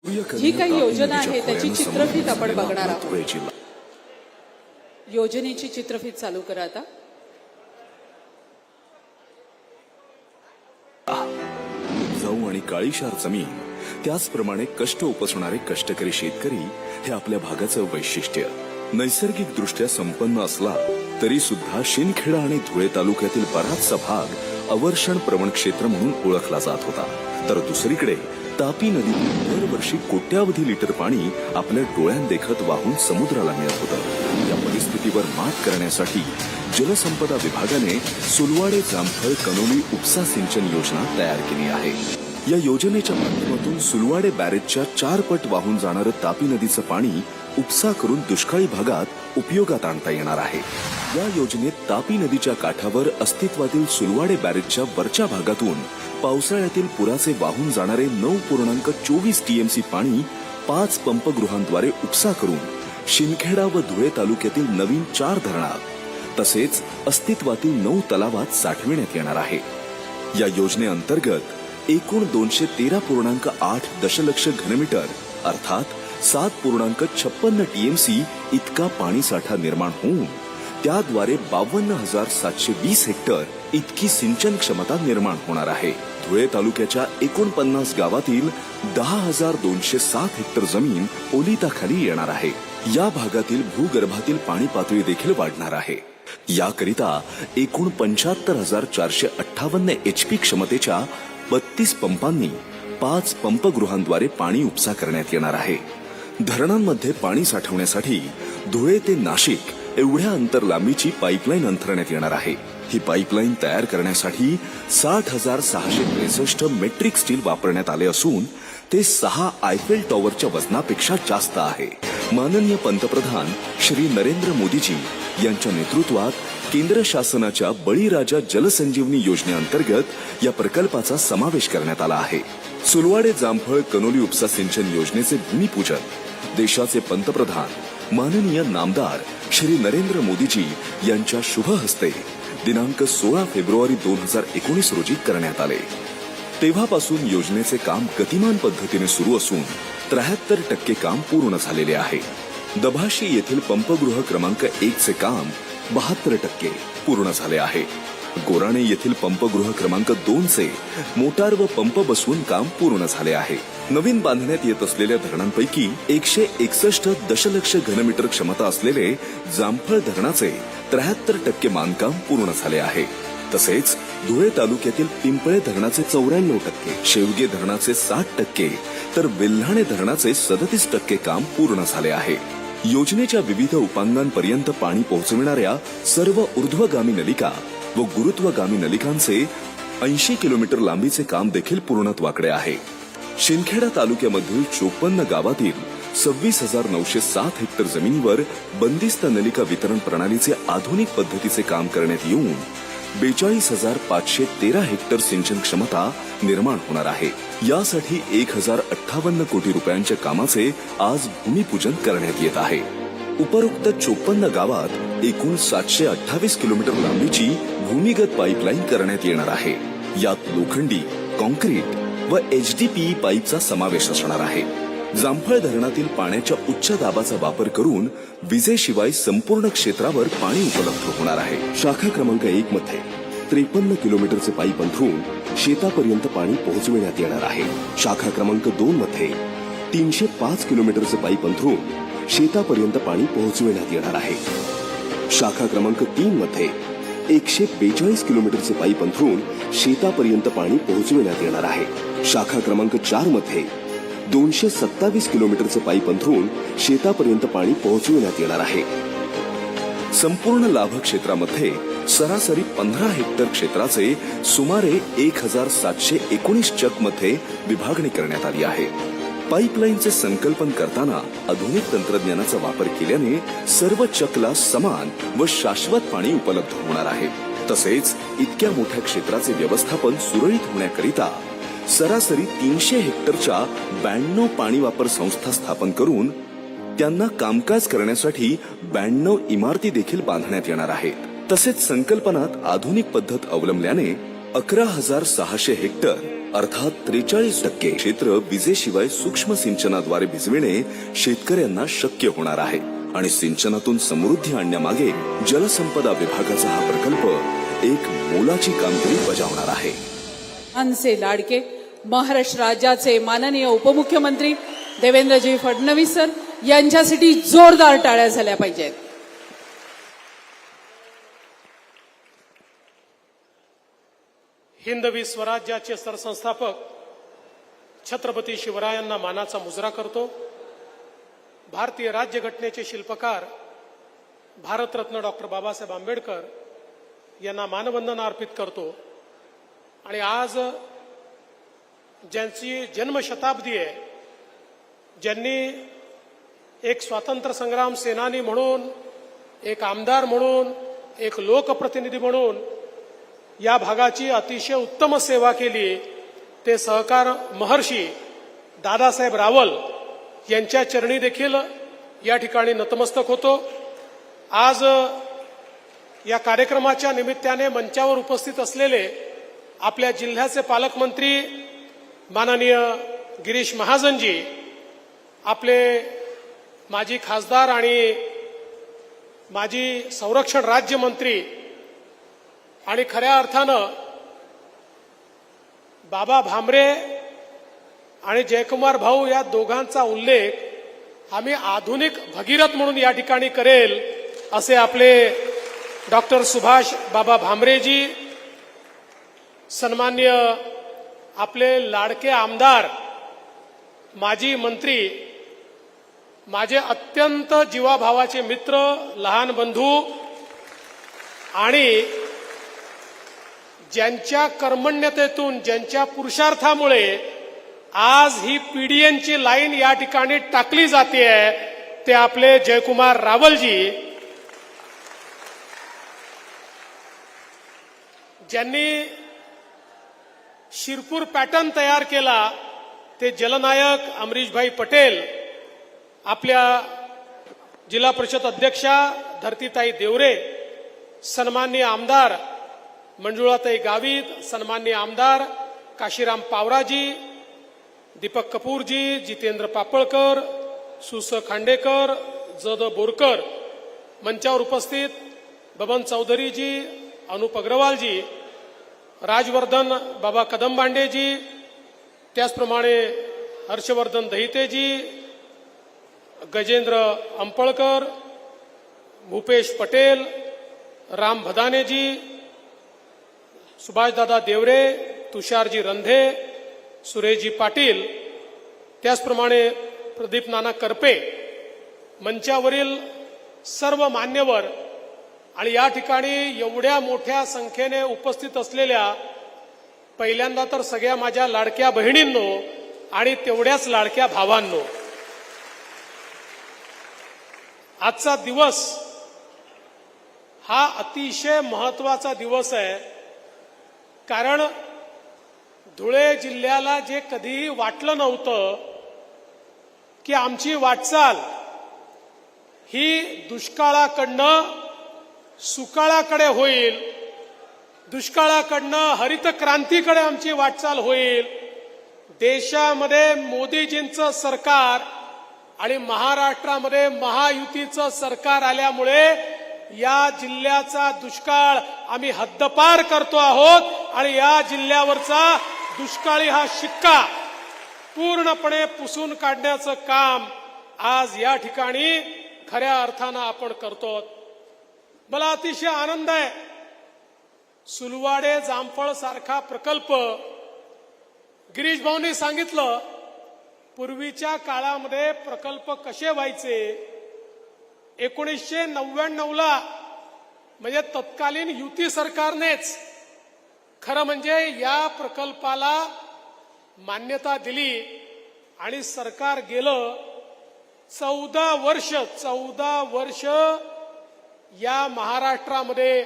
जी काही योजना आहे त्याची चित्रफित आपण बघणार आहोत। योजनेची चित्रफित चालू करा आता। जाऊ आणि काळीशार जमीन, त्याचप्रमाणे कष्ट उपसणारे कष्टकरी शेतकरी हे आपल्या भागाचं वैशिष्ट्य। नैसर्गिक दृष्ट्या संपन्न असला तरी सुद्धा शिंदखेडा आणि धुळे तालुक्यातील बराचसा भाग अवर्षण प्रवण क्षेत्र म्हणून ओळखला जात होता, तर दुसरीकडे तापी नदीतून दरवर्षी कोट्यावधी लिटर पाणी आपल्या डोळ्यांदेखत वाहून समुद्राला मिळत होतं। या परिस्थितीवर मात करण्यासाठी जलसंपदा विभागाने सुलवाडे जामफळ कनोली उपसा सिंचन योजना तयार केली आहे। या योजनेच्या माध्यमातून सुलवाडे बॅरेजच्या 4 पट वाहून जाणारं तापी नदीचं पाणी उपसा करून दुष्काळी भागात उपयोगात आणता येणार आहे। या योजनेत तापी नदीच्या काठावर अस्तित्वातील सुलवाडे बॅरेजच्या वरच्या भागातून पावसाळ्यातील पुराचे वाहून जाणारे 9.24 टीएमसी पाणी 5 पंपगृहांद्वारे उपसा करून शिंदखेडा व धुळे तालुक्यातील नवीन 4 धरणात तसेच अस्तित्वातील 9 तलावात साठविण्यात येणार आहे। या योजनेअंतर्गत एकूण 213.8 दशलक्ष घनमीटर अर्थात 7.56 टीएमसी इतका पाणीसाठा निर्माण होऊन त्याद्वारे 52,720 हेक्टर इतकी सिंचन क्षमता निर्माण होणार आहे। धुळे तालुक्याच्या 49 गावातील 10,207 हेक्टर जमीन ओलिताखाली येणार आहे। या भागातील भूगर्भातील पाणी पातळी देखील वाढणार आहे। याकरिता एकूण 75,458 एचपी क्षमतेच्या 32 पंपांनी 5 पंपगृहांद्वारे पाणी उपसा करण्यात येणार आहे। धरणांमध्ये पाणी साठवण्यासाठी धुळे ते नाशिक एवढ्या अंतर लांबीची पाईपलाईन अंथरण्यात येणार आहे। ही पाईपलाईन तयार करण्यासाठी 60,663 मेट्रिक स्टील वापरण्यात आले असून ते 6 आयफेल टॉवरच्या वजनापेक्षा जास्त आहे। माननीय पंतप्रधान श्री नरेंद्र मोदीजी यांच्या नेतृत्वात केंद्र शासनाच्या बळीराजा जलसंजीवनी योजनेअंतर्गत या प्रकल्पाचा समावेश करण्यात आला आहे। सुलवाडे जामफळ कनोली उपसा सिंचन योजनेचे भूमिपूजन देशाचे पंतप्रधान माननीय नामदार श्री नरेंद्र मोदीजी यांच्या शुभ हस्ते दिनांक 16 फेब्रुवारी 2019 रोजी करण्यात आले। तेव्हापासून योजनेचे काम गतिमान पद्धतीने सुरू असून 73% काम पूर्ण झालेले आहे। दभाशी येथील पंपगृह क्रमांक 1 चे काम 72% पूर्ण झाले आहे। गोराणे येथील पंपगृह क्रमांक 2 चे मोटार व पंप बसवून काम पूर्ण झाले आहे। नवीन बांधण्यात येत असलेल्या धरणांपैकी 161 दशलक्ष घनमीटर क्षमता असलेले जामफळ धरणाचे 73% बांधकाम पूर्ण झाले आहे। तसेच धुळे तालुक्यातील पिंपळे धरणाचे 94%, शेवगे धरणाचे 60% तर वेल्हाणे धरणाचे 37% काम पूर्ण झाले आहे। योजनेच्या विविध उपांगांपर्यंत पाणी पोहोचविणाऱ्या सर्व ऊर्ध्वगामी नलिका व गुरुत्वगामी नलिकांचे 80 किलोमीटर लांबीचे काम देखील पूर्णत्वाकडे आहे। शिंदखेडा तालुक्यामधील 54 गावातील 26,907 हेक्टर जमिनीवर बंदिस्त नलिका वितरण प्रणालीचे आधुनिक पद्धतीचे काम करण्यात येऊन 42,513 हेक्टर सिंचन क्षमता निर्माण होणार आहे। यासाठी 1,058 कोटी रुपयांच्या कामाचे आज भूमिपूजन करण्यात येत आहे। उपरोक्त 54 गावात एकूण 728 किलोमीटर लांबीची भूमिगत पाईपलाईन करण्यात येणार आहे। यात लोखंडी, कॉन्क्रीट व एचडीपीई पाईपचा समावेश असणार आहे। जामफळ धरणातील पाण्याच्या उच्च दाबाचा वापर करून विजेशिवाय संपूर्ण क्षेत्रावर पाणी उपलब्ध होणार आहे। शाखा क्रमांक 1 मध्ये 53 किलोमीटरचे पाईप अंथरून शेतापर्यंत पाणी पोहोचविण्यात येणार आहे। शाखा क्रमांक 2 मध्ये 305 किलोमीटरचे पाईप अंथरून शेतापर्यंत पाणी पोहोचविण्यात येणार आहे। शाखा क्रमांक 3 मध्ये 142 किलोमीटरचे पाईप अंथरून शेतापर्यंत पाणी पोहोचविण्यात येणार आहे। शाखा क्रमांक 4 मध्ये 227 किलोमीटरचे पाईप अंथरून शेतापर्यंत पाणी पोहोचविण्यात येणार आहे। संपूर्ण लाभ क्षेत्रामध्ये सरासरी 15 हेक्टर क्षेत्राचे सुमारे 1,719 चक मध्ये विभागणी करण्यात आली आहे। पाईपलाईनचे संकल्पन करताना आधुनिक तंत्रज्ञानाचा वापर केल्याने सर्व चकला समान व शाश्वत पाणी उपलब्ध होणार आहे। तसेच इतक्या मोठ्या क्षेत्राचे व्यवस्थापन सुरळीत होण्याकरिता सरासरी 300 हेक्टरच्या 92 पाणी वापर संस्था स्थापन करून त्यांना कामकाज करण्यासाठी 92 इमारती देखील बांधण्यात येणार आहेत। तसेच संकल्पनात आधुनिक पद्धत अवलंबल्याने 11,600 हेक्टर अर्थात 43% क्षेत्र विजेशिवाय सूक्ष्म सिंचनाद्वारे भिजविणे शेतकऱ्यांना शक्य होणार आहे आणि सिंचनातून समृद्धी आणण्यामागे जलसंपदा विभागाचा हा प्रकल्प एक मोलाची कामगिरी बजावणार आहे. आमचे लाडके महाराष्ट्र राज्याचे माननीय उपमुख्यमंत्री देवेंद्रजी फडणवीस सर यांच्यासाठी जोरदार टाळ्या झाल्या पाहिजेत. हिंदवी स्वराज्याचे सरसंस्थापक छत्रपती शिवरायांना मानाचा मुजरा करतो. भारतीय राज्यघटनेचे शिल्पकार भारतरत्न डॉक्टर बाबासाहेब आंबेडकर यांना मानवंदना अर्पित करतो. आणि आज ज्यांची जन्मशताब्दी आहे, ज्यांनी एक स्वातंत्र्य संग्राम सेनानी म्हणून, एक आमदार म्हणून, एक लोकप्रतिनिधी म्हणून या भागाची अतिशय उत्तम सेवा केली, ते सहकार महर्षी दादासाहेब रावल यांच्या चरणी देखील या ठिकाणी नतमस्तक होतो. आज या कार्यक्रमाच्या निमित्ताने मंचावर उपस्थित असलेले आपल्या जिल्ह्याचे पालकमंत्री माननीय गिरीश महाजनजी, आपले माजी खासदार आणि माजी संरक्षण राज्यमंत्री आणि खऱ्या अर्थानं बाबा भामरे आणि जयकुमार भाऊ या दोघांचा उल्लेख आम्ही आधुनिक भगीरथ म्हणून या ठिकाणी करेल असे आपले डॉक्टर सुभाष बाबा भामरेजी, सन्माननीय आपले लाडके आमदार, माजी मंत्री, माझे अत्यंत जीवाभावाचे मित्र, लहान बंधू आणि ज्यांच्या कर्मण्यतेतून, ज्यांच्या पुरुषार्थामुळे आज ही पीडीएनची लाईन या ठिकाणी टाकली जाते, ते आपले जयकुमार रावलजी, ज्यांनी शिरपूर पॅटर्न तयार केला, ते जलनायक अमरीशभाई पटेल, आपल्या जिल्हा परिषद अध्यक्षा धरतीताई देवरे, सन्माननीय आमदार मंजुळाताई गावित, सन्माननीय आमदार काशीराम पावराजी, दीपक कपूरजी, जितेंद्र पापळकर, सुस खांडेकर, जद बोरकर, मंचावर उपस्थित बबन चौधरीजी, अनुप अग्रवालजी, राजवर्धन बाबा कदमबांडेजी, त्याचप्रमाणे हर्षवर्धन दहितेजी, गजेंद्र अंपळकर, भूपेश पटेल, राम भदानेजी, सुभाषदादा देवरे, तुषारजी रंधे, सुरेशजी पाटील, त्याचप्रमाणे प्रदीप नाना करपे, मंचावरील सर्व मान्यवर आणि या ठिकाणी एवढ्या मोठ्या संख्येने उपस्थित असलेल्या पहिल्यांदा तर सगळ्या माझ्या लाडक्या बहिणींनो आणि तेवढ्याच लाडक्या भावांनो, आजचा दिवस हा अतिशय महत्वाचा दिवस आहे. कारण धुळे जिल्ह्याला जे कधीही वाटलं नव्हतं की आमची वाटचाल ही दुष्काळाकडनं सुकाळाकडे होईल, दुष्काळाकडनं हरित क्रांतीकडे आमची वाटचाल होईल. देशामध्ये मोदीजींचं सरकार आणि महाराष्ट्रामध्ये महायुतीचं सरकार आल्यामुळे या जिल्ह्याचा दुष्काळ आम्ही हद्दपार करतो आहोत आणि या जिल्ह्यावरचा दुष्काळी हा शिक्का पूर्णपणे पुसून काढण्याचं काम आज या ठिकाणी खऱ्या अर्थानं आपण करतो. मला अतिशय आनंद आहे. सुलवाडे जामफळ सारखा प्रकल्प गिरीश भाऊंनी सांगितलं, पूर्वीच्या काळामध्ये प्रकल्प कसे व्हायचे. 1999ला म्हणजे तत्कालीन युती सरकारनेच खरं म्हणजे या प्रकल्पाला मान्यता दिली आणि सरकार गेलं 14 वर्ष या महाराष्ट्रामध्ये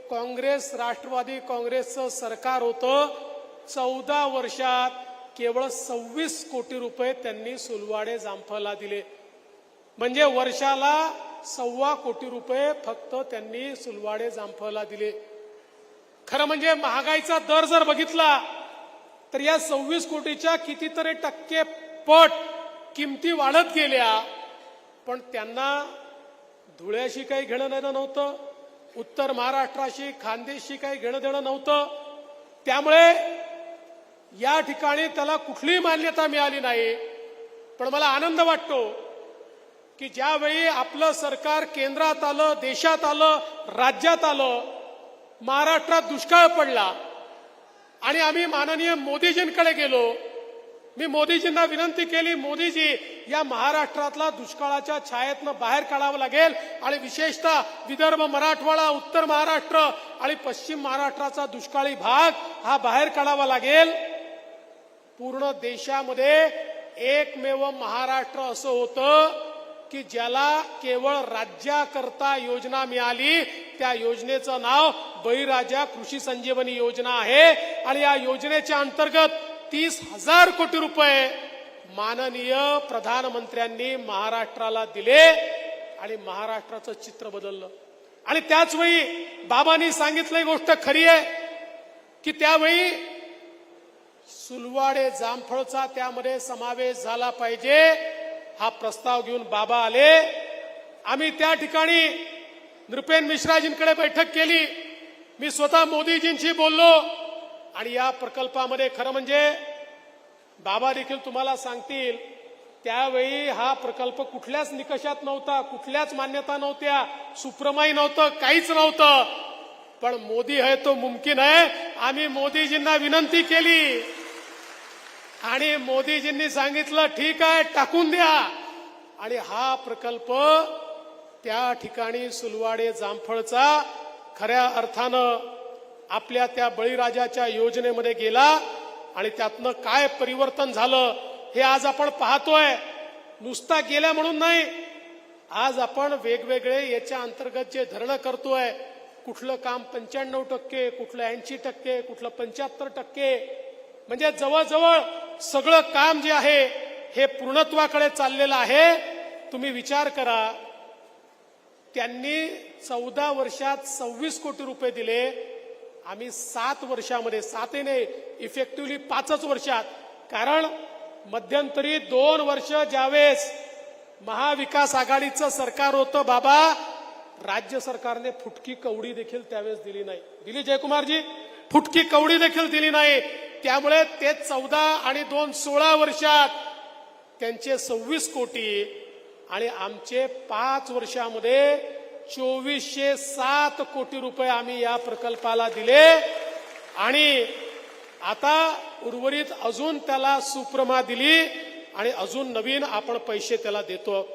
काँग्रेस राष्ट्रवादी काँग्रेसचं सरकार होतं. 14 वर्षात केवळ 26 कोटी रुपये त्यांनी सुलवाडे जामफळला दिले. म्हणजे वर्षाला 1.25 कोटी रुपये फक्त त्यांनी सुलवाडे जामफळला दिले. खरं म्हणजे महागाईचा दर जर बघितला तर या 26 कोटीच्या कितीतरी टक्के पट किमती वाढत गेल्या, पण त्यांना धुळ्याशी काही घेणं देणं नव्हतं, उत्तर महाराष्ट्राशी खानदेशशी काही घेणं देणं नव्हतं. त्यामुळे या ठिकाणी त्याला कुठलीही मान्यता मिळाली नाही. पण मला आनंद वाटतो की ज्यावेळी आपलं सरकार केंद्रात आलं, देशात आलं, राज्यात आलं, महाराष्ट्रात दुष्काळ पडला आणि आम्ही माननीय मोदीजींकडे गेलो. मी मोदीजींना विनंती केली, मोदीजी या महाराष्ट्रातला दुष्काळाच्या छायेतनं बाहेर काढावं लागेल आणि विशेषतः विदर्भ, मराठवाडा, उत्तर महाराष्ट्र आणि पश्चिम महाराष्ट्राचा दुष्काळी भाग हा बाहेर काढावा लागेल. पूर्ण देशामध्ये एकमेव महाराष्ट्र असं होतं की ज्याला केवळ राज्याकरता योजना मिळाली. त्या योजनेचं नाव बळीराजा कृषी संजीवनी योजना आहे आणि या योजनेच्या अंतर्गत 30,000 कोटी रुपये माननीय प्रधानमंत्र्यांनी महाराष्ट्राला दिले आणि महाराष्ट्राचं चित्र बदललं. आणि त्याचवेळी बाबांनी सांगितलं, गोष्ट खरी आहे की त्यावेळी सुलवाडे जामफळचा त्यामध्ये समावेश झाला पाहिजे. हा प्रस्ताव घेऊन बाबा आले. आम्ही त्या ठिकाणी नृपेन मिश्राजींकडे बैठक केली. मी स्वतः मोदीजींशी बोललो आणि या प्रकल्पामध्ये खरं म्हणजे बाबा देखील तुम्हाला सांगतील, त्यावेळी हा प्रकल्प कुठल्याच निकषात नव्हता, कुठल्याच मान्यता नव्हत्या, सुप्रमाई नव्हतं, काहीच नव्हतं. पण मोदी है तो मुमकिन है. आम्ही मोदीजींना विनंती केली आणि मोदीजींनी सांगितलं ठीक आहे, टाकून द्या. आणि हा प्रकल्प त्या ठिकाणी सुलवाडे जामफळचा खऱ्या अर्थानं आपल्या त्या बळीराजाच्या योजनेमध्ये गेला आणि त्यातनं काय परिवर्तन झालं हे आज आपण पाहतोय. नुसता गेल्या म्हणून नाही, आज आपण वेगवेगळे याच्या अंतर्गत जे धरणं करतोय, कुठलं काम 95%, कुठलं 80%, कुठलं 75%, म्हणजे जवळजवळ सगळं काम जे आहे हे पूर्णत्वाकडे चाललेलं आहे. तुम्ही विचार करा, त्यांनी 14 वर्षात 26 कोटी रुपये दिले. आम्ही 7 वर्षामध्ये, 7 नाही इफेक्टिव्हली 5च वर्षात, कारण मध्यंतरी 2 वर्ष ज्यावेळेस महाविकास आघाडीचं सरकार होतं बाबा, राज्य सरकारने फुटकी कवडी देखील त्यावेळेस दिली नाही. दिली जयकुमारजी? फुटकी कवडी देखील दिली नाही. त्यामुळे ते 14 आणि 2 16 वर्षात त्यांचे 26 कोटी आणि आमचे 5 वर्षामध्ये 2407 कोटी रुपये आम्ही या प्रकल्पाला दिले. आणि आता उर्वरित अजून त्याला सुप्रमा दिली आणि अजून नवीन आपण पैसे त्याला देतो.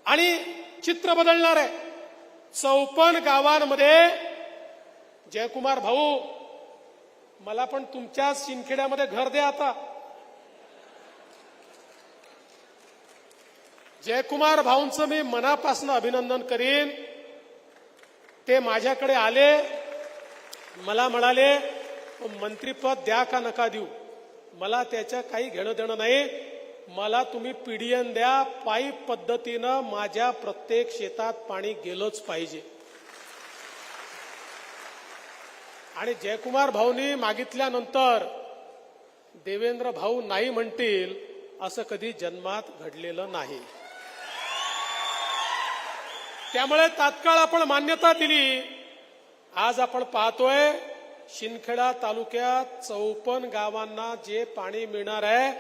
आणि चित्र बदलणार आहे. 54 गावांमध्ये जयकुमार भाऊ, मला पण तुमच्या शिंदखेड्यामध्ये घर द्या. आता जयकुमार भाऊंचं मी मनापासून अभिनंदन करीन. ते माझ्याकडे आले, मला म्हणाले मंत्रीपद द्या का नका देऊ, मला त्याच्या काही घेणं देणं नाही, मला तुम्ही पीडीएन द्या, पाईप पद्धतीनं माझ्या प्रत्येक शेतात पाणी गेलंच पाहिजे. आणि जयकुमार भाऊनी मागितल्यानंतर देवेंद्र भाऊ नाही म्हणतील असं कधी जन्मात घडलेलं नाही. त्यामुळे तात्काळ आपण मान्यता दिली. आज आपण पाहतोय शिंदखेडा तालुक्यात 54 गावांना जे पाणी मिळणार आहे,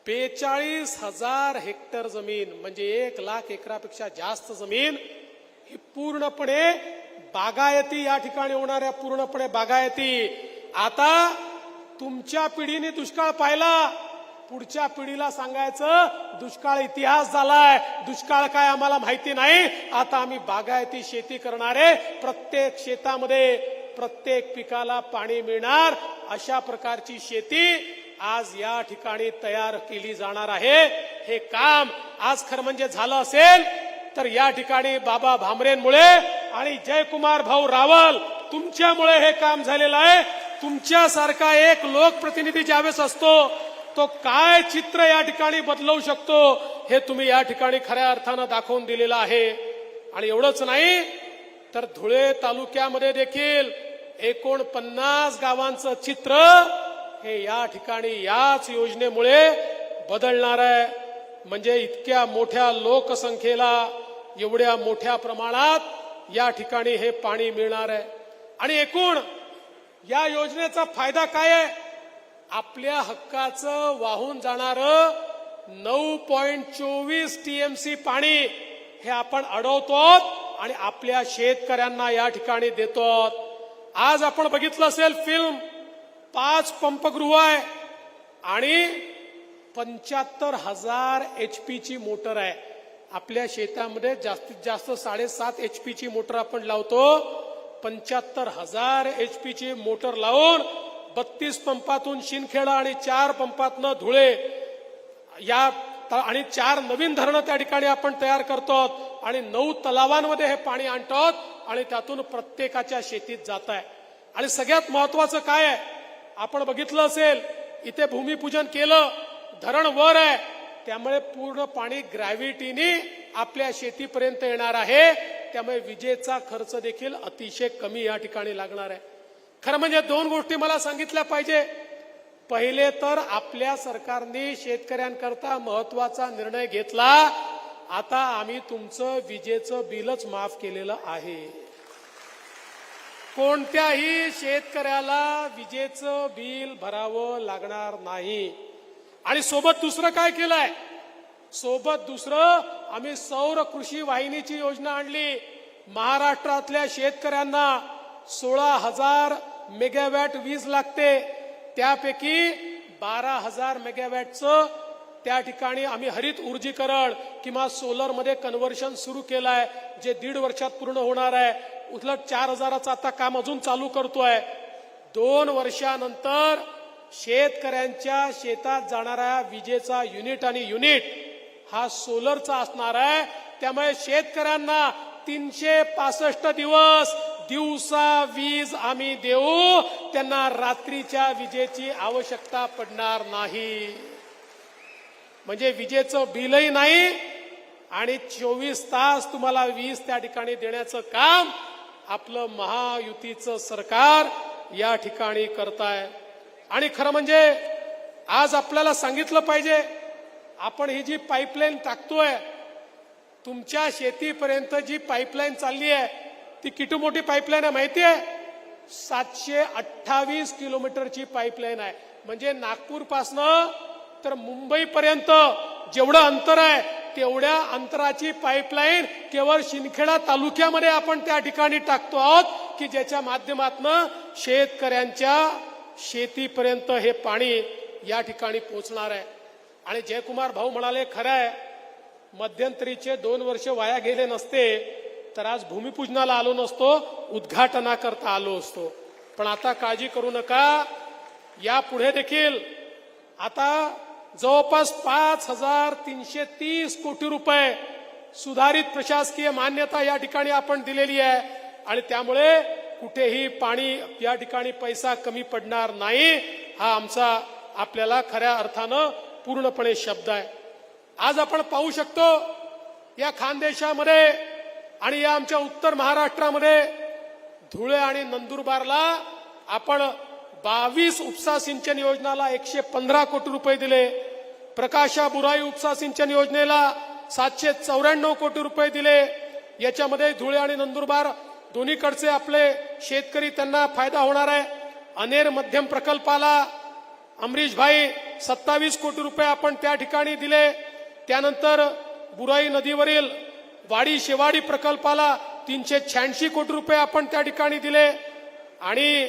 42,000 हेक्टर जमीन म्हणजे 1,00,000 एकरापेक्षा जास्त जमीन ही पूर्णपणे बागायती या ठिकाणी होणार आहे. पूर्णपणे बागायती. आता तुमच्या पिढीने दुष्काळ पाहिला, पुढच्या पिढीला सांगायचं दुष्काळ इतिहास झालाय, दुष्काळ काय आम्हाला माहिती नाही. आता आम्ही बागायती शेती करणारे, प्रत्येक शेतामध्ये प्रत्येक पिकाला पाणी मिळणार अशा प्रकारची शेती आज या ठिकाणी तयार केली जाणार आहे. हे काम आज खरं म्हणजे झालं असेल तर या ठिकाणी बाबा भामरेंमुळे आणि जयकुमार भाऊ रावल तुमच्यामुळे हे काम झालेलं आहे. तुमच्यासारखा एक लोकप्रतिनिधी ज्यावेळेस असतो तो काय चित्र या ठिकाणी बदलवू शकतो हे तुम्ही या ठिकाणी खऱ्या अर्थानं दाखवून दिलेलं आहे. आणि एवढंच नाही तर धुळे तालुक्यामध्ये देखील 49 गावांचं चित्र हे या ठिकाणी याच योजनेमुळे बदलणार आहे. म्हणजे इतक्या मोठ्या लोकसंख्येला एवढ्या मोठ्या प्रमाणात या ठिकाणी हे पाणी मिळणार आहे. आणि एकूण या योजनेचा फायदा काय आहे? आपल्या हक्काचं वाहून जाणारं 9.24 TMC पाणी हे आपण अडवतो आणि आपल्या शेतकऱ्यांना या ठिकाणी देतो. आज आपण बघितलं असेल फिल्म, 5 पंपगृह आहे आणि 75,000 HP ची मोटर आहे. आपल्या शेतामध्ये जास्तीत जास्त 7.5 HP ची मोटर आपण लावतो. 75,000 HP ची मोटर लावून 32 पंपातून शिंदखेडा आणि 4 पंपातनं धुळे या आणि 4 नवीन धरणं त्या ठिकाणी आपण तयार करतो आणि 9 तलावांमध्ये हे पाणी आणतो आणि त्यातून प्रत्येकाच्या शेतीत जात आहे. आणि सगळ्यात महत्वाचं काय आहे, आपण बघितलं असेल इथे भूमिपूजन केलं, धरण वर आहे, त्यामुळे पूर्ण पाणी ग्रॅव्हिटीने आपल्या शेतीपर्यंत येणार आहे. त्यामुळे विजेचा खर्च देखील अतिशय कमी या ठिकाणी लागणार आहे. खरं म्हणजे 2 गोष्टी मला सांगितल्या पाहिजे. पहिले तर आपल्या सरकारने शेतकऱ्यांकरता महत्वाचा निर्णय घेतला. आता आम्ही तुमचं विजेचं बिलच माफ केलेलं आहे. कोणत्याही शेतकऱ्याला विजेचं बिल भरावं लागणार नाही. आणि सोबत दुसरं काय केलंय? सोबत दुसरं आम्ही सौर कृषी वाहिनीची योजना आणली. महाराष्ट्रातल्या शेतकऱ्यांना 16,000 मेगावॅट वीज लागते. त्यापैकी 12,000 मेगावॅटचं त्या ठिकाणी आम्ही हरित ऊर्जीकरण किंवा सोलर मध्ये कन्व्हर्शन सुरू केलं आहे, जे 1.5 वर्षात पूर्ण होणार आहे. उलट 4,000चं आता काम अजून चालू करतोय. 2 वर्षानंतर शेतकऱ्यांच्या शेतात जाणारा विजेचा युनिट आणि युनिट हा सोलरचा असणार आहे. त्यामुळे शेतकऱ्यांना 365 दिवस दिवसा वीज आम्ही देऊ. त्यांना रात्रीच्या विजेची आवश्यकता पडणार नाही. म्हणजे विजेचं बिलही नाही आणि 24 तास तुम्हाला वीज त्या ठिकाणी देण्याचं काम आपलं महायुतीचं सरकार या ठिकाणी करताय. आणि खरं म्हणजे आज आपल्याला सांगितलं पाहिजे, आपण ही जी पाईपलाईन टाकतोय, तुमच्या शेतीपर्यंत जी पाईपलाईन चालली आहे ती किती मोठी पाईपलाईन आहे माहिती आहे? 728 किलोमीटरची पाईपलाईन आहे. म्हणजे नागपूरपासनं तर मुंबईपर्यंत जेवढं अंतर आहे तेवढ्या अंतराची पाईपलाईन केवळ शिंदखेडा तालुक्यामध्ये आपण त्या ठिकाणी टाकतो आहोत, की ज्याच्या माध्यमातून शेतकऱ्यांच्या शेतीपर्यंत हे पाणी या ठिकाणी पोहोचणार आहे. आणि जयकुमार भाऊ म्हणाले, खरं आहे, मध्यंतरीचे 2 वर्ष वाया गेले नसते तर आज भूमिपूजनाला आलो नसतो, उद्घाटनाकरता आलो असतो. पण आता काळजी करू नका, यापुढे देखील आता जवळपास 5,330 कोटी रुपये सुधारित प्रशासकीय मान्यता या ठिकाणी आपण दिलेली आहे. आणि त्यामुळे कुठेही पाणी या ठिकाणी पैसा कमी पडणार नाही. हा आमचा आपल्याला खऱ्या अर्थानं पूर्णपणे शब्द आहे. आज आपण पाहू शकतो या खानदेशामध्ये आणि या आमच्या उत्तर महाराष्ट्रामध्ये धुळे आणि नंदुरबारला आपण 22 उपसा सिंचन योजनाला 115 कोटी रुपये दिले. प्रकाशा बुराई उपसा सिंचन योजनेला 794 कोटी रुपये दिले. याच्यामध्ये धुळे आणि नंदुरबार दोन्हीकडचे आपले शेतकरी त्यांना फायदा होणार आहे. अनेर मध्यम प्रकल्पाला अमरीश भाई 27 कोटी रुपये आपण त्या ठिकाणी दिले. त्यानंतर बुराई नदीवरील वाडी शेवाडी प्रकल्पाला 386 कोटी रुपये आपण त्या ठिकाणी दिले. आणि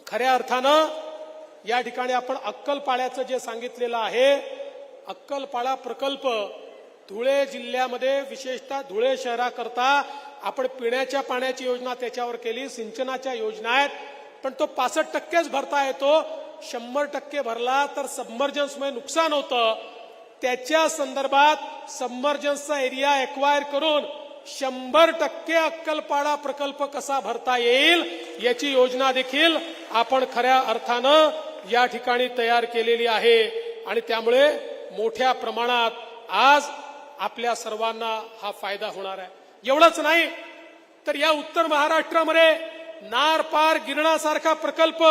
खऱ्या अर्थानं या ठिकाणी आपण अक्कलपाड्याचं जे सांगितलेलं आहे, अक्कलपाडा प्रकल्प धुळे जिल्ह्यामध्ये विशेषतः धुळे शहराकरता आपण पिण्याच्या पाण्याची योजना त्याच्यावर केली, सिंचनाच्या योजना आहेत. पण तो 65%च भरता येतो. 100% भरला तर सबमर्जन्समुळे नुकसान होतं. त्याच्या संदर्भात सबमर्जन्सचा एरिया एक्वायर करून 100% अक्कलपाडा प्रकल्प कसा भरता येईल याची योजना देखील आपण खऱ्या अर्थानं या ठिकाणी तयार केलेली आहे. आणि त्यामुळे मोठ्या प्रमाणात आज आपल्या सर्वांना हा फायदा होणार आहे. एवढंच नाही तर या उत्तर महाराष्ट्रामध्ये नार पार गिरणा सारखा प्रकल्प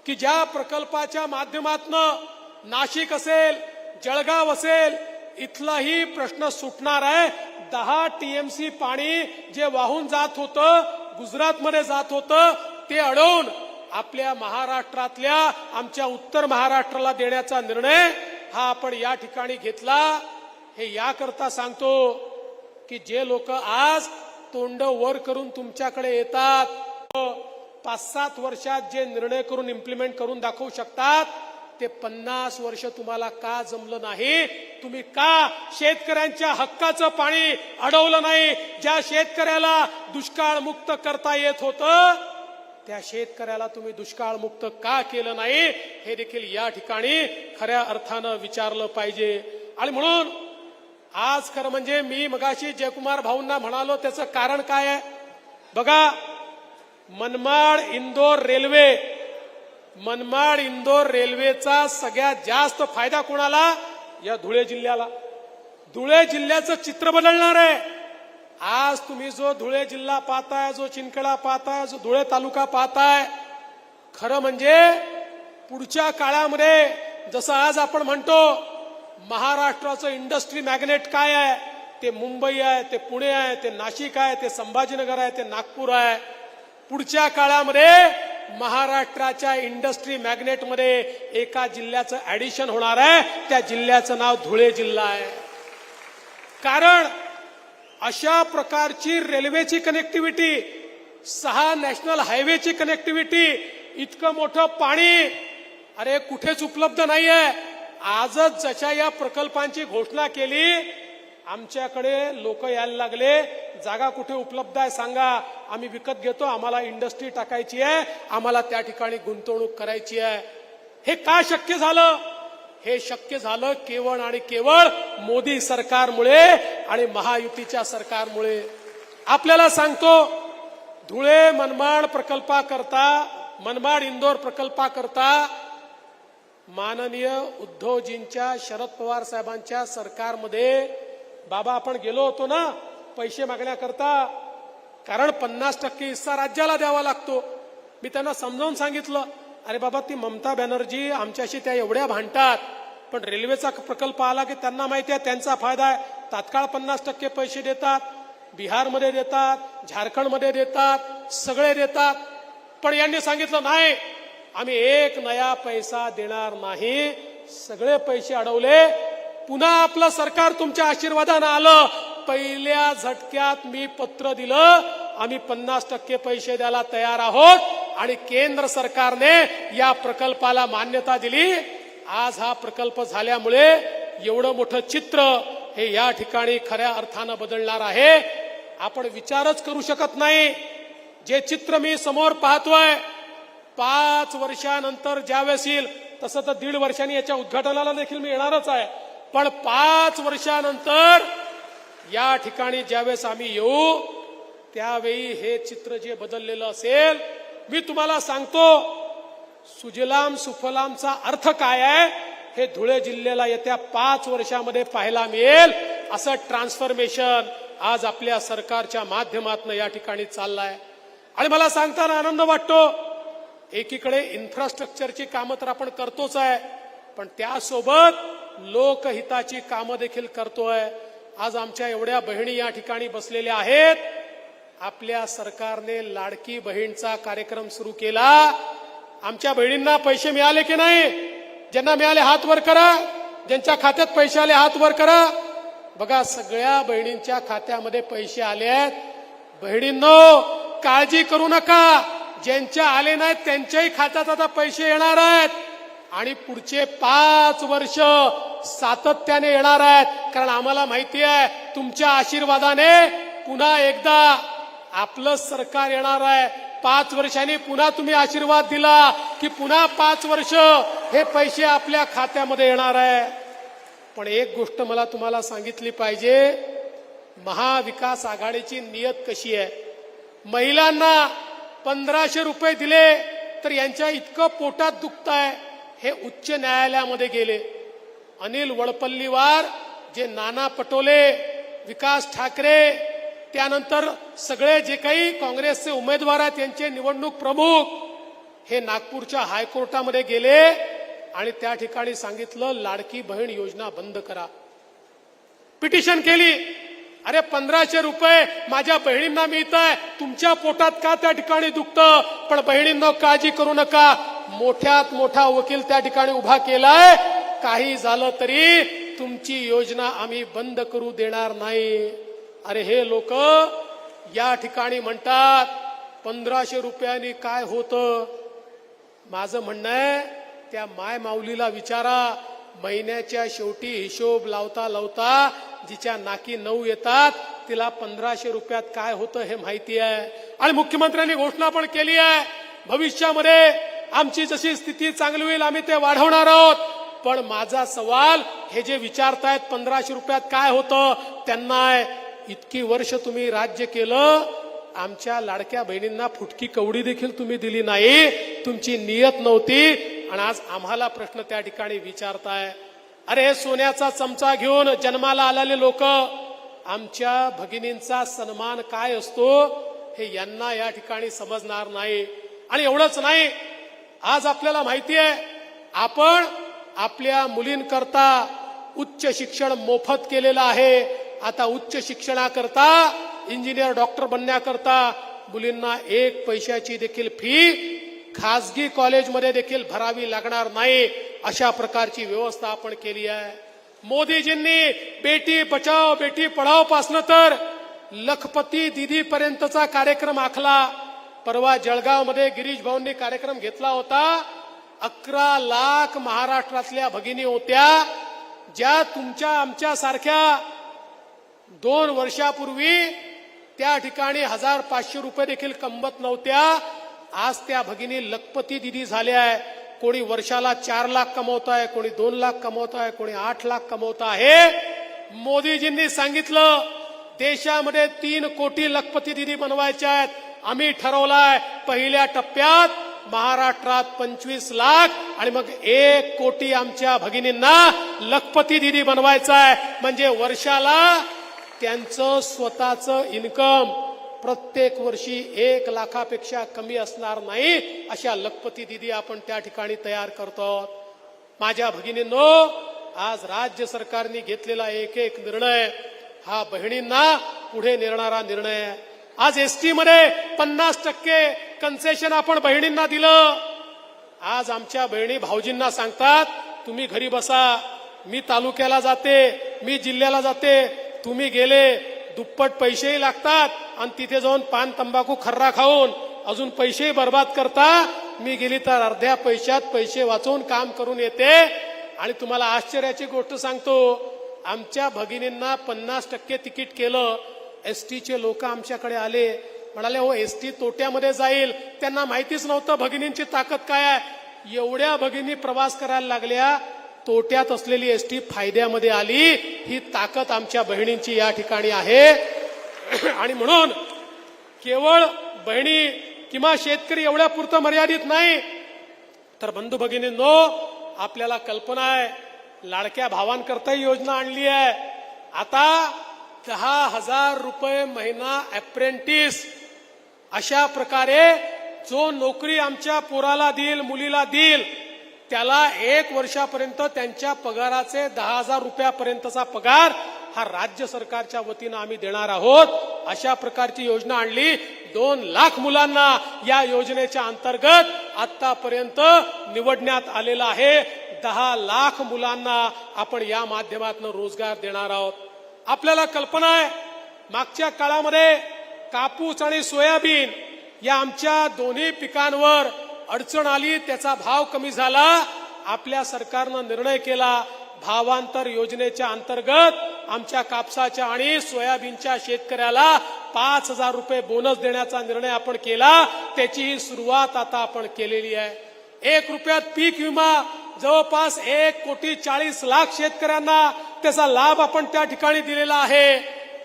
की ज्या प्रकल्पाच्या माध्यमातनं नाशिक असेल, जळगाव असेल, इथलाही प्रश्न सुटणार आहे. 10 TMC पाणी जे वाहून जात होतं, गुजरातमध्ये जात होतं, ते अडवून आपल्या महाराष्ट्रातल्या आमच्या उत्तर महाराष्ट्राला देण्याचा निर्णय हा आपण या ठिकाणी घेतला. हे याकरता सांगतो की जे लोक आज तोंड वर करून तुमच्याकडे येतात, 5-7 वर्षात जे निर्णय करून इम्प्लिमेंट करून दाखवू शकतात, ते 50 वर्ष तुम्हाला का जमलं नाही? तुम्ही का शेतकऱ्यांच्या हक्काचं पाणी अडवलं नाही? ज्या शेतकऱ्याला दुष्काळ मुक्त करता येत होतं, त्या शेतकऱ्याला तुम्ही दुष्काळ मुक्त का केलं नाही? हे देखील या ठिकाणी खऱ्या अर्थानं विचारलं पाहिजे. आणि म्हणून आज खरं म्हणजे मी मगाशी जयकुमार भाऊंना म्हणालो, त्याचं कारण काय आहे बघा. मनमाड इंदोर रेल्वेचा सगळ्यात जास्त फायदा कोणाला? या धुळे जिल्ह्याला. धुळे जिल्ह्याचं चित्र बदलणार आहे. आज तुम्ही जो धुळे जिल्हा पाहताय, जो चिंचखेडा पाहताय, जो धुळे तालुका पाहताय, खरं म्हणजे पुढच्या काळामध्ये जसं आज आपण म्हणतो महाराष्ट्राचं इंडस्ट्री मॅग्नेट काय आहे, ते मुंबई आहे, ते पुणे आहे, ते नाशिक आहे, ते संभाजीनगर आहे, ते नागपूर आहे. पुढच्या काळामध्ये महाराष्ट्राच्या इंडस्ट्री मॅग्नेटमध्ये एका जिल्ह्याचं ऍडिशन होणार आहे. त्या जिल्ह्याचं नाव धुळे जिल्हा आहे. कारण अशा प्रकारची रेल्वेची कनेक्टिव्हिटी, 6 नॅशनल हायवेची कनेक्टिव्हिटी, इतकं मोठं पाणी अरे कुठेच उपलब्ध नाहीये. आजच जशा या प्रकल्पांची घोषणा केली, आमच्याकडे लोक यायला लागले, जागा कुठे उपलब्ध आहे सांगा, आम्ही विकत घेतो, आम्हाला इंडस्ट्री टाकायची आहे, आम्हाला त्या ठिकाणी गुंतवणूक करायची आहे. हे का शक्य झालं? हे शक्य झालं केवळ आणि केवळ मोदी सरकारमुळे आणि महायुतीच्या सरकारमुळे. आपल्याला सांगतो, धुळे मनमाड प्रकल्पाकरता, मनमाड इंदोर प्रकल्पाकरता माननीय उद्धवजींच्या, शरद पवार साहेबांच्या सरकारमध्ये बाबा आपण गेलो होतो ना पैसे मागण्याकरता, कारण 50% हिस्सा राज्याला द्यावा लागतो. मी त्यांना समजावून सांगितलं, अरे बाबा ती ममता बॅनर्जी आमच्याशी त्या एवढ्या भांडतात, पण रेल्वेचा प्रकल्प आला की त्यांना माहिती आहे त्यांचा फायदा आहे, तात्काळ 50% पैसे देतात, बिहारमध्ये देतात, झारखंडमध्ये देतात, सगळे देतात. पण यांनी सांगितलं नाही, आम्ही 1 नया पैसा देणार नाही, सगळे पैसे अडवले. पुन्हा आपलं सरकार तुमच्या आशीर्वादानं आलं. पहिल्या झटक्यात मी पत्र दिलं, आम्ही 50% पैसे द्यायला तयार आहोत, आणि केंद्र सरकारने या प्रकल्पाला मान्यता दिली. आज हा प्रकल्प झाल्यामुळे एवढं मोठं चित्र हे या ठिकाणी खऱ्या अर्थानं बदलणार आहे. आपण विचारच करू शकत नाही. जे चित्र मी समोर पाहतोय, 5 वर्षानंतर ज्यावेळेस येईल, तसं तर 1.5 वर्षांनी याच्या उद्घाटनाला देखील मी येणारच आहे, पण 5 वर्षानंतर या ठिकाणी ज्यावेळेस आम्ही येऊ, त्यावेळी हे चित्र जे बदललेलं असेल, मी तुम्हाला सांगतो, सुजलाम सुफलामचा अर्थ काय आहे हे धुळे जिल्ह्याला येत्या 5 वर्षामध्ये पाहायला मिळेल. असं ट्रान्सफॉर्मेशन आज आपल्या सरकारच्या माध्यमातून या ठिकाणी चाललंय. आणि मला सांगताना आनंद वाटतो, एकीकडे इन्फ्रास्ट्रक्चरची कामं तर आपण करतोच आहे, पण त्यासोबत लोकहिताची कामं देखील करतोय. आज आमच्या एवढ्या बहिणी या ठिकाणी बसलेल्या आहेत. आपल्या सरकारने लाडकी बहीणचा कार्यक्रम सुरू केला. आमच्या बहिणींना पैसे मिळाले की नाही? ज्यांना मिळाले हात वर करा. ज्यांच्या खात्यात पैसे आले हात वर करा. बघा, सगळ्या बहिणींच्या खात्यामध्ये पैसे आले आहेत. बहिणींनो, काळजी करू नका. ज्यांच्या आले नाहीत त्यांच्याही खात्यात आता पैसे येणार आहेत, आणि पुढचे 5 वर्ष सातत्याने येणार आहेत. कारण आम्हाला माहिती आहे, तुमच्या आशीर्वादाने पुन्हा एकदा आपलं सरकार येणार आहे. 5 वर्षांनी पुन्हा तुम्ही आशीर्वाद दिला की पुन्हा 5 वर्ष हे पैसे आपल्या खात्यामध्ये येणार आहे. पण एक गोष्ट मला तुम्हाला सांगितली पाहिजे, महाविकास आघाडीची नियत कशी आहे. महिलांना 1500 रुपये दिले तर यांच्या इतकं पोटात दुखतंय, हे उच्च न्यायालयामध्ये गेले. अनिल वडपल्लीवार, जे नाना पटोले, विकास ठाकरे, त्यानंतर सगळे जे काही काँग्रेसचे उमेदवार आहेत, त्यांचे निवडणूक प्रमुख, हे नागपूरच्या हायकोर्टामध्ये गेले आणि त्या ठिकाणी सांगितलं लाडकी बहीण योजना बंद करा. पिटिशन केली. अरे 1500 रुपये माझ्या बहिणींना मिळत आहे, तुमच्या पोटात का त्या ठिकाणी दुखतं? पण बहिणींनो काळजी करू नका, मोठ्यात मोठा वकील त्या ठिकाणी उभा केलाय. काही झालं तरी तुमची योजना आम्ही बंद करू देणार नाही. अरे हे लोक या ठिकाणी म्हणतात 1500 रुपयांनी काय होतं. माझं म्हणणं आहे त्या माय माऊलीला विचारा. महिन्याच्या शेवटी हिशोब लावता लावता जिच्या नाकी 9 येतात तिला 1500 रुपयात काय होतं हे माहिती आहे. आणि मुख्यमंत्र्यांनी घोषणा पण केली आहे भविष्यामध्ये आमची जशी स्थिती चांगली होईल आम्ही ते वाढवणार आहोत. पण माझा सवाल हे जे विचारतायत 1500 रुपयात काय होतं त्यांना आहे, इतकी वर्ष तुम्ही राज्य केलं, आमच्या लाडक्या बहिणींना फुटकी कवडी देखील तुम्ही दिली नाही. तुमची नियत नव्हती आणि आज आम्हाला प्रश्न त्या ठिकाणी विचारताय. अरे हे सोन्याचा चमचा घेऊन जन्माला आलेले लोक, आमच्या भगिनींचा सन्मान काय असतो हे यांना या ठिकाणी समजणार नाही. आणि एवढंच नाही, आज आपल्याला माहिती आहे आपण आपल्या मुलींकरता उच्च शिक्षण मोफत केलेलं आहे. आता उच्च शिक्षणाकरता इंजिनियर डॉक्टर बनण्याकरता मुलींना 1 पैशाची देखील फी खासगी कॉलेजमध्ये देखील भरावी लागणार नाही. अशा प्रकारची व्यवस्था आपण केली आहे. मोदीजींनी बेटी बचाओ बेटी पढाओ पासनं तर लखपती दीदी पर्यंतचा कार्यक्रम आखला. परवा जळगावमध्ये गिरीश भाऊंनी कार्यक्रम घेतला होता. 11 लाख महाराष्ट्रातल्या भगिनी होत्या ज्या तुमच्या आमच्या सारख्या 2 वर्षापूर्वी त्या ठिकाणी 1500 रुपये देखील कमवत नव्हत्या. आज त्या भगिनी लखपती दिदी झाल्या आहे. कोणी वर्षाला 4 लाख कमवत आहे, कोणी 2 लाख कमवत आहे, कोणी 8 लाख कमवत आहे. मोदीजींनी सांगितलं देशामध्ये 3 कोटी लखपती दिदी बनवायच्या आहेत. आम्ही ठरवलाय पहिल्या टप्प्यात महाराष्ट्रात 25 लाख आणि मग 1 कोटी आमच्या भगिनींना लखपती दिदी बनवायचं आहे. म्हणजे वर्षाला त्यांचं स्वतःचं इन्कम प्रत्येक वर्षी 1 लाखापेक्षा कमी असणार नाही. अशा लखपती दिदी आपण त्या ठिकाणी तयार करतो. माझ्या भगिनींनो, आज राज्य सरकारने घेतलेला एक निर्णय हा बहिणींना पुढे नेणारा निर्णय आहे. आज एसटी मध्ये 50% कन्सेशन आपण बहिणींना दिलं. आज आमच्या बहिणी भाऊजींना सांगतात तुम्ही घरी बसा, मी तालुक्याला जाते, मी जिल्ह्याला जाते, तुम्ही गेले दुप्पट पैसेही लागतात आणि तिथे जाऊन पान तंबाखू खर्रा खाऊन अजून पैसेही बर्बाद करता. मी गेली तर अर्ध्या पैशात पैसे वाचवून काम करून येते. आणि तुम्हाला आश्चर्याची गोष्ट सांगतो, आमच्या भगिनींना 50% तिकीट केलं. एसटीचे लोक आमच्याकडे आले, म्हणाले हो एसटी तोट्यामध्ये जाईल. त्यांना माहितीच नव्हतं भगिनींची ताकद काय आहे. एवढ्या भगिनी प्रवास करायला लागल्या, तोट्यात असलेली एसटी फायद्यामध्ये आली. ही ताकद आमच्या बहिणींची या ठिकाणी आहे. आणि म्हणून केवळ बहिणी किंवा शेतकरी एवढ्या पुरतं मर्यादित नाही, तर बंधू भगिनींनो आपल्याला कल्पना आहे लाडक्या भावांकरताही योजना आणली आहे. आता 10,000 रुपये महिना अप्रेंटिस, अशा प्रकारे जो नोकरी आमच्या पोराला देईल मुलीला देईल त्याला 1 वर्षापर्यंत त्यांच्या पगाराचे 10,000 रुपयापर्यंतचा पगार हा राज्य सरकारच्या वतीनं आम्ही देणार आहोत. अशा प्रकारची योजना आणली. 2 लाख मुलांना या योजनेच्या अंतर्गत आतापर्यंत निवडण्यात आलेला आहे. 10 लाख मुलांना आपण या माध्यमातून रोजगार देणार आहोत. आपल्याला कल्पना आहे मागच्या काळामध्ये कापूस आणि सोयाबीन या आमच्या दोन्ही पिकांवर अडचण आली, त्याचा भाव कमी झाला. आपल्या सरकारनं निर्णय केला भावांतर योजनेच्या अंतर्गत आमच्या कापसाच्या आणि सोयाबीनच्या शेतकऱ्याला 5,000 रुपये बोनस देण्याचा निर्णय आपण केला. त्याची ही सुरुवात आता आपण केलेली आहे. 1 रुपयात पीक विमा जवळपास 1,40,00,000 शेतकऱ्यांना त्याचा लाभ आपण त्या ठिकाणी दिलेला आहे.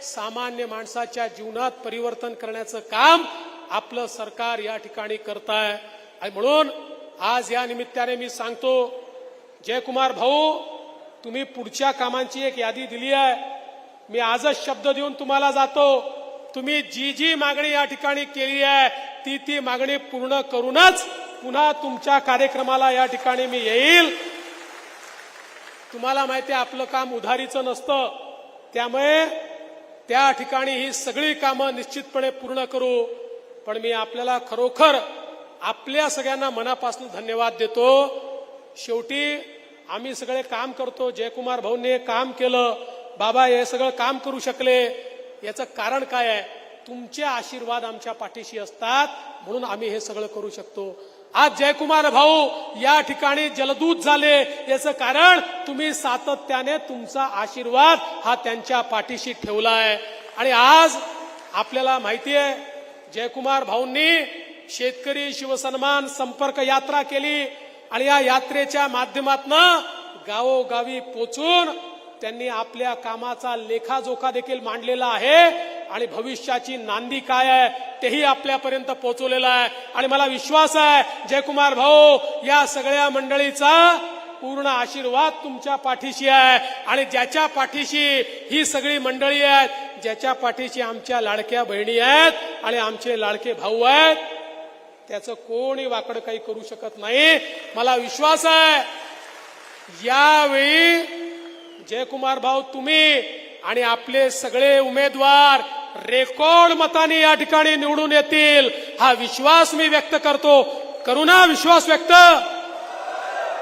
सामान्य माणसाच्या जीवनात परिवर्तन करण्याचं काम आपलं सरकार या ठिकाणी करत आहे. आणि म्हणून आज या निमित्ताने मी सांगतो जयकुमार भाऊ, तुम्ही पुढच्या कामांची एक यादी दिली आहे. मी आजच शब्द देऊन तुम्हाला जातो, तुम्ही जी जी मागणी या ठिकाणी केली आहे ती मागणी पूर्ण करूनच पुन्हा तुमच्या कार्यक्रमाला या ठिकाणी मी येईल. तुम्हाला माहिती आहे आपलं काम उधारीचं नसतं, त्यामुळे त्या ठिकाणी ही सगळी कामं निश्चितपणे पूर्ण करू. पण मी आपल्याला खरोखर आपल्या सगळ्यांना मनापासून धन्यवाद देतो. शेवटी आम्ही सगळे काम करतो. जयकुमार भाऊंनी काम केलं, बाबा हे सगळं काम करू शकले, याचं कारण काय आहे? तुमचे आशीर्वाद आमच्या पाठीशी असतात, म्हणून आम्ही हे सगळं करू शकतो. आज जयकुमार भाऊ या ठिकाणी जलदूत झाले, याचं कारण तुम्ही सातत्याने तुमचा आशीर्वाद हा त्यांच्या पाठीशी ठेवलाय. आणि आज आपल्याला माहिती आहे जयकुमार भाऊंनी शेतकरी शिवसन्मान संपर्क यात्रा केली आणि या यात्रेच्या माध्यमातून गावोगावी पोचून त्यांनी आपल्या कामाचा लेखाजोखा देखील मांडलेला आहे आणि भविष्याची नांदी काय आहे तेही आपल्यापर्यंत पोहोचवलेलं आहे. आणि मला विश्वास आहे जयकुमार भाऊ या सगळ्या मंडळीचा पूर्ण आशीर्वाद तुमच्या पाठीशी आहे. आणि ज्याच्या पाठीशी ही सगळी मंडळी आहेत, ज्याच्या पाठीशी आमच्या लाडक्या बहिणी आहेत आणि आमचे लाडके भाऊ आहेत, त्याचं कोणी वाकड काही करू शकत नाही. मला विश्वास आहे यावेळी जयकुमार भाऊ तुम्ही आणि आपले सगळे उमेदवार रेकॉर्ड मताने या ठिकाणी निवडून येतील, हा विश्वास मी व्यक्त करतो. करू ना विश्वास व्यक्त?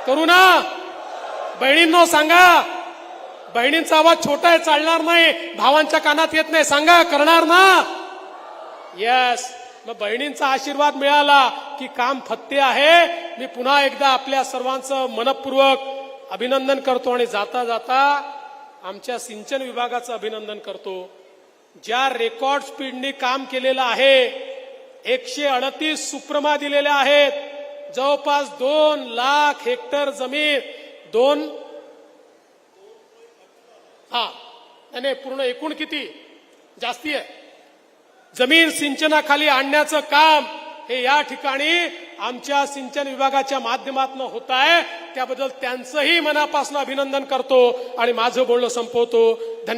करू ना? बहिणींनो सांगा, बहिणींचा आवाज छोटा आहे, चालणार नाही, भावांच्या कानात येत नाही, सांगा करणार ना? यस. मग बहिणींचा आशीर्वाद मिळाला की काम फत्ते आहे. मी पुन्हा एकदा आपल्या सर्वांचं मनपूर्वक अभिनंदन करतो आणि जाता जाता आमच्या सिंचन विभागाचं अभिनंदन करतो. ज्या रेकॉर्ड स्पीडनी काम केलेलं आहे, 138 सुप्रमा दिलेल्या आहेत, जवळपास 2 लाख हेक्टर जमीन, नाही पूर्ण एकूण किती जास्ती आहे जमीन सिंचनाखाली आणण्याचं काम हे या ठिकाणी आमच्या सिंचन विभागाच्या माध्यमातून होत आहे. त्याबद्दल त्यांचंही मनापासून अभिनंदन करतो आणि माझं बोलणं संपवतो. धन्यवाद.